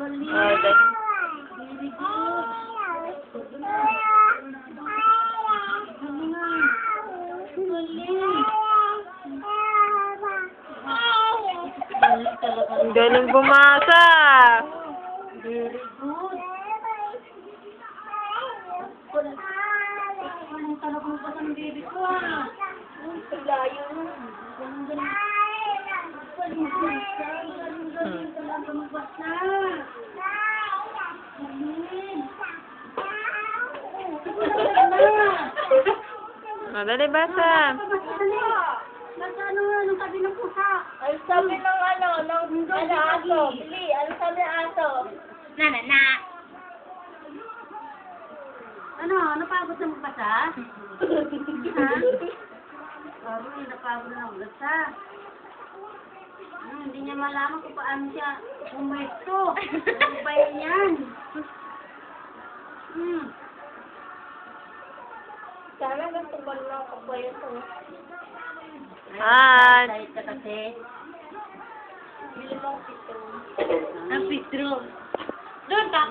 Galing. Okay. Very good. Ang galing bumasa. Very good. Ang talaga mo pa sa baby ko ah. Ang layo mo. Galing. Galing talaga magbasa. Madali basa. Ano anong sabi ng pusa? Ano sabi ng aso? Bili, ano sabi ng aso? Na. Ano pagod na magbasa? Ha? Aroy, napagod na magbasa. Hindi niya malaman kung paano siya pumesto. Ano ba yan? Sana gusto ba lang ako ba yun? At Kahit ka kasi. Bili mo ang pito. Ang pitro. Doon ka.